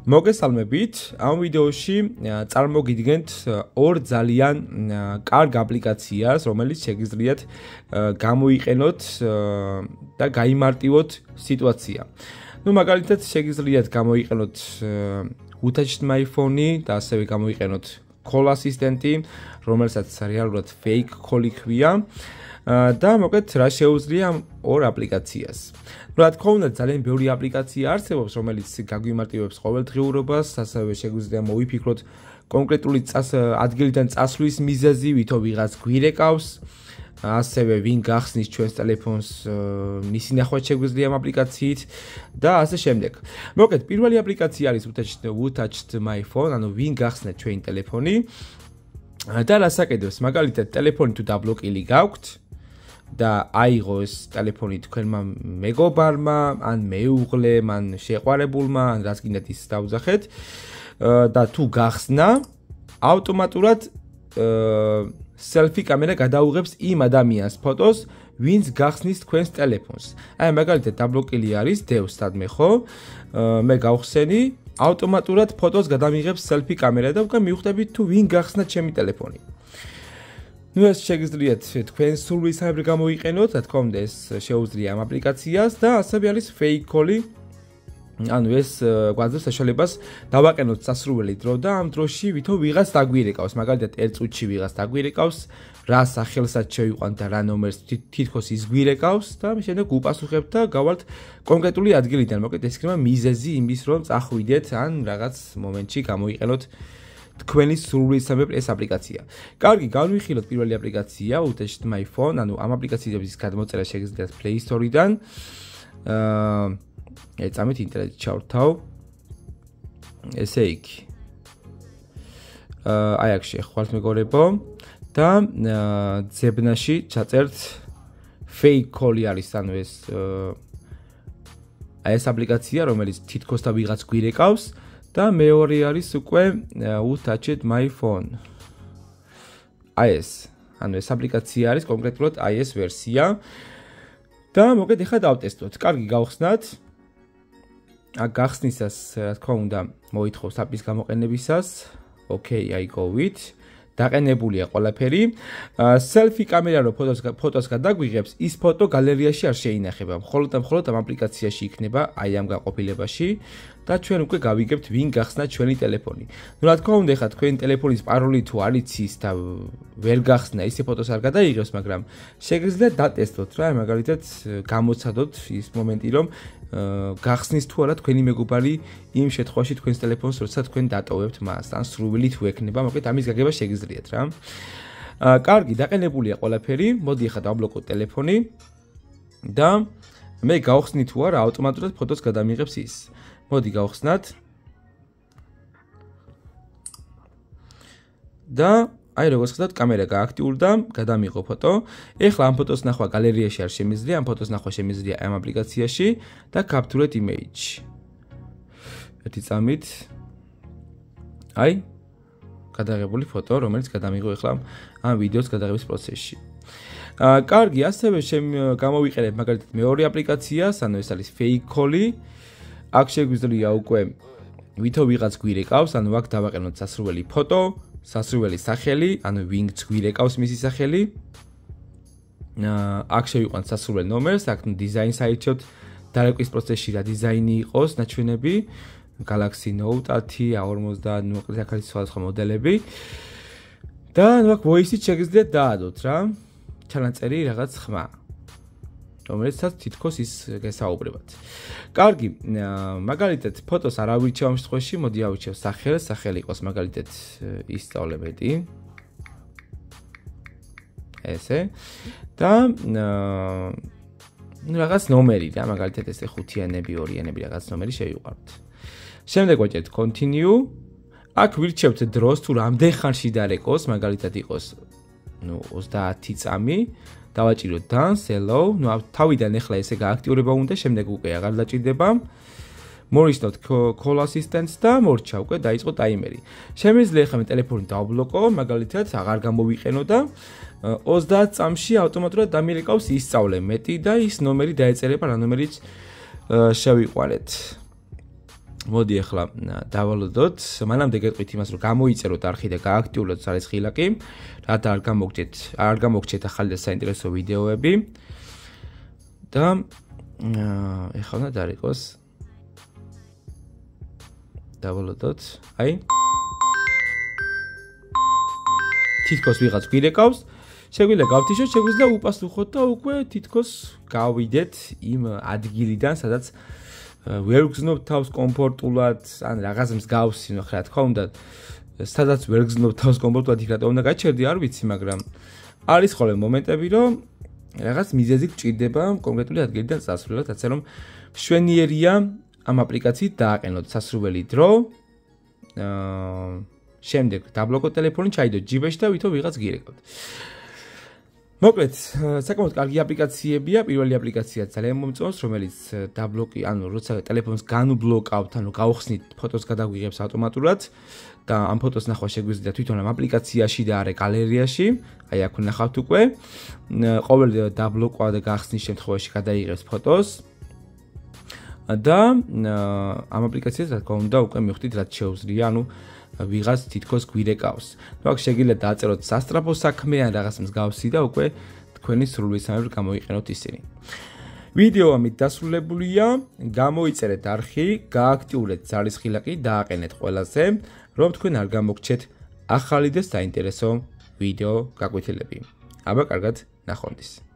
მოგესალმებით, ამ ვიდეოში წარმოგიდგენთ ორ ძალიან კარგ აპლიკაციას, რომელიც შეგიძლიათ გამოიყენოთ და გაიმარტივოთ სიტუაცია. მაგალითად, შეგიძლიათ გამოიყენოთ Untouched My Phone და ასევე გამოიყენოთ Call Assistant-ი, რომელსაც რეალურად fake call-ი ქვია. და მოკეთ რა შეუძლია ორ აპლიკაციას. რა თქმა უნდა, ძალიან ბევრი აპლიკაცია არსებობს, რომელიც გაგვიმარტივებს ყოველდღიურობას, ასევე შეგვიძლია მოვიფიქროთ კონკრეტული ადგილიდან წასვლის მიზეზი, ვითომ ვიღაც გვირეკავს, ასევე ვინ გახსნის ჩვენს ტელეფონს, მისი ნახვა შეგვიძლია ამ აპლიკაციით და ასე შემდეგ. მოკეთ პირველი აპლიკაცია არის Untouched My Phone, ანუ ვინ გახსნეთ ჩვენი ტელეფონი და რასაკეთებს, მაგალითად, ტელეფონი თუ დაბლოკილი გაქვთ და აიღო ეს ტელეფონი თქვენმა მეგობარმა, ან მეუღლემ, ან შეყვარებულმა, ან რაც გინდათ ის დავძახეთ და თუ გახსნა, ავტომატურად სელფი კამერა გადაუღებს იმ ადამიანს ფოტოს, ვინც გახსნის თქვენს ტელეფონს. აი, მაგალითად, დაბლოკილი არის დევსადმე, ხო? მე გავხსენი, ავტომატურად ფოტოს გადამიღებს სელფი კამერა და უკან მივხვდებით თუ ვინ გახსნა ჩემი ტელეფონი. ეს შეგიძლიათ თქვენ სურვილისამებრ გამოიყენოთ, რა თქმა უნდა, ეს შეუძლია ამ აპლიკაციას და ასევე არის fake call-ი. ანუ ეს გვაძლევს საშუალებას დავაყენოთ სასურველი დრო და ამ დროში ვითომ ვიღაც დაგვირეკავს, მაგალითად, 1 წუთში ვიღაც დაგვირეკავს, რა სახელსაც შევიყვანთ და რა ნომერს თითქოს ის გვირეკავს და შემდეგ უპასუხებთ და გავალთ კონკრეტული ადგილიდან. მოკეთ, ეს იქნება მიზეზი იმის, რომ წახვიდეთ ან რაღაც მომენტში გამოიყენოთ თქვენი სურვილისამებრ ეს აპლიკაცია. კარგი, განვიხილოთ პირველი აპლიკაცია, Untouched My Phone, ანუ ამ აპლიკაციების გადმოწერა შეგიძლიათ Play Store-დან. ეწამით ინტერნეტი ჩავრთავ. ესე იგი. აი აქ შეხვალთ მეგობრებო და ძებნაში ჩაწერთ fake call-ი არის, ანუ ეს აპლიკაცია, რომელიც თითქოს და ვიღაც გვირეკავს. და მეორე არის უკვე Untouched My Phone. აი ეს, ანუ ეს აპლიკაცია არის კონკრეტულად აი ეს ვერსია. და მოკეთ, ეხლა დავტესტოთ. კარგი, გავხსნათ. აქ გახსნისას, რა თქმა უნდა, მოითხოვს აპის გამოყენებისას. Okay, I go with. დაყენებულია ყველაფერი. Selfie კამერა რო ფოტოს გადაგვიღებს, ის ფოტო გალერეაში არ შეინახება. მხოლოდ ამ აპლიკაციაში იქნება აი ამ გაყოფილებაში და ჩვენ უკვე გავიგებთ ვინ გახსნა ჩვენი ტელეფონი. რა თქმა უნდა, ხა თქვენი ტელეფონის პაროლი თუ არ იცის და ვერ გახსნა, ისე ფოტოს არ გადაიღებს, მაგრამ შეგიძლიათ დატესტოთ რა, მაგალითად, გამოცადოთ ის მომენტი, რომ გახსნის თუ არა თქვენი მეგობარი იმ შემთხვევაში თქვენს ტელეფონს, როცა თქვენ დატოვებთ მას, ან სრულით თუ ექნება, მოკეთ, ამის გაგება შეგიძლიათ რა. კარგი, დაყენებულია ყველაფერი. მოდი ახლა დავბლოკოთ ტელეფონი და მე გავხსნი თუ არა, ავტომატურად ფოტოს გადამიღებს ის. მოდი გავხსნათ. და აი როგორც ხდათ, კამერა გააქტიურდა, გადამიღო ფოტო. ეხლა ამ ფოტოს ნახვა გალერეაში არ შემიძლია, ამ ფოტოს ნახვა შემიძლია ამ აპლიკაციაში და capture image. ერთი წამით. აი, გადაღებული ფოტო, რომელიც გადამიღო ეხლა ამ ვიდეოს გადაღების პროცესში. კარგი, ასევე გამოვიყენებ მაგალითად მეორე აპლიკაციას, ანუ ეს არის fake call-ი. აქ შეგვიძლია უკვე ვითომ ვიღაც გვირეკავს, ანუ აქ დავაყენოთ სასურველი ფოტო, სასურველი სახელი, ანუ ვინც გვირეკავს მისი სახელი. აქ შევიყვანთ სასურველ ნომერს, აქ დიზაინს აირჩევთ, დარეკვის პროცესში რა დიზაინი იყოს ნაჩვენები, Galaxy Note 10, A50, მოკლედ აქ არის სხვადასხვა მოდელები. და აქ voice-ით შეგიძლიათ დაადოთ რა, ჩანაწერი რაღაც ხმა, რომელსაც თითქოს ის გესაუბრებათ. კარგი, მაგალითად, ფოტოს არ ავირჩევ ამ შემთხვევაში, მოდი ავირჩევ სახელს, სახელი იყოს მაგალითად ისწავლებედი. ესე. და რაღაც ნომერი რა, მაგალითად ესე 5-იანები, 2-იანები რაღაც ნომერი შევიყვართ. შემდეგ ვაჭერთ continue. აქ ვირჩევთ დროს თუ რამდენ ხანში დარეკოს, მაგალითად იყოს 30 წამი. დავაჭიროთ dance, hello. თავიდან ახლა ესე გააქტიურება უნდა, შემდეგ უკვე აღარ დაჭირდება. მოვისწროთ call assistants და მორჩა უკვე დაიწყო ტაიმერი. შემიძლია ახლა მე ტელეფონი დავბლოკო, მაგალითად აღარ გამოვიყენო და 30 წამში ავტომატურად დამირეკავს ისწავლე მეტი და ის ნომერი დაეწერება, რა ნომერიც შევიყვანეთ. მოდი ახლა დავალოდოთ. მანამდე გეტყვით იმას, რომ გამოიწეროთ არხი და გააქტიუროთ ძალისხილაკი, რათა არ გამოგჩეთ ახალი და საინტერესო ვიდეოები. და ეხლა უნდა დარიყოს. დავალოდოთ. აი. თითქოს ვიღაც გვირეკავს. შეგვიძლია გავთიშოთ, შეგვიძლია უპასუხოთ და უკვე თითქოს გავიდეთ იმ ადგილიდან, სადაც ვერ გზნობთ თავს კომფორტულად, ან რაღაც მსგავსი, რა თქმა უნდა, სადაც ვერ გზნობთ თავს კომფორტულად, იქ რატო უნდა გაჩერდი, არ ვიცი, მაგრამ არის ხოლმე მომენტები, რომ რაღაც მიზეზი გჭირდება კონკრეტული ადგილიდან წასვლილად, ასე რომ მშვენიერია ამ აპლიკაციით დააყენოთ სასურველი დრო. შემდეგ დაბლოკოთ ტელეფონი, ჩაიდოთ ჯიბეში და ვითომ ვიღაც გირეკავთ. მოკლედ, საკმაოდ კარგი აპლიკაციებია. პირველი აპლიკაცია ძალიან მომწონს, რომელიც დაბლოკი, ანუ როცა ტელეფონს განუბლოკავთ, ანუ გავხსნით, ფოტოს გადაგვიღებს ავტომატურად და ამ ფოტოს ნახვა შეგვიძლია თვითონ ამ აპლიკაციაში და არა გალერეაში. აი აქ ნახავთ უკვე. ყოველ დაბლოკვა და გახსნის შემთხვევაში გადაიღებს ფოტოს. და ამ აპლიკაციას რა თქმა უნდა უკვე მივხვდით რაც შეუძლია, ანუ ვიღაც თითქოს გვირეკავს. ნუ აქ შეგიძლიათ დააწეროთ სასტრაფო საქმე ან რაღაც მსგავსი და უკვე თქვენი სრულისამებრ გამოიყენოთ ისინი. ვიდეო ამით დასრულებულია. გამოიწერეთ არხი, გააქტიურეთ ძალისხილაკი, დააყენეთ ყველაზე, რომ თქვენ არ გამოგჩეთ ახალი და საინტერესო ვიდეო გაკვეთილები. აბა კარგად ნახვამდის.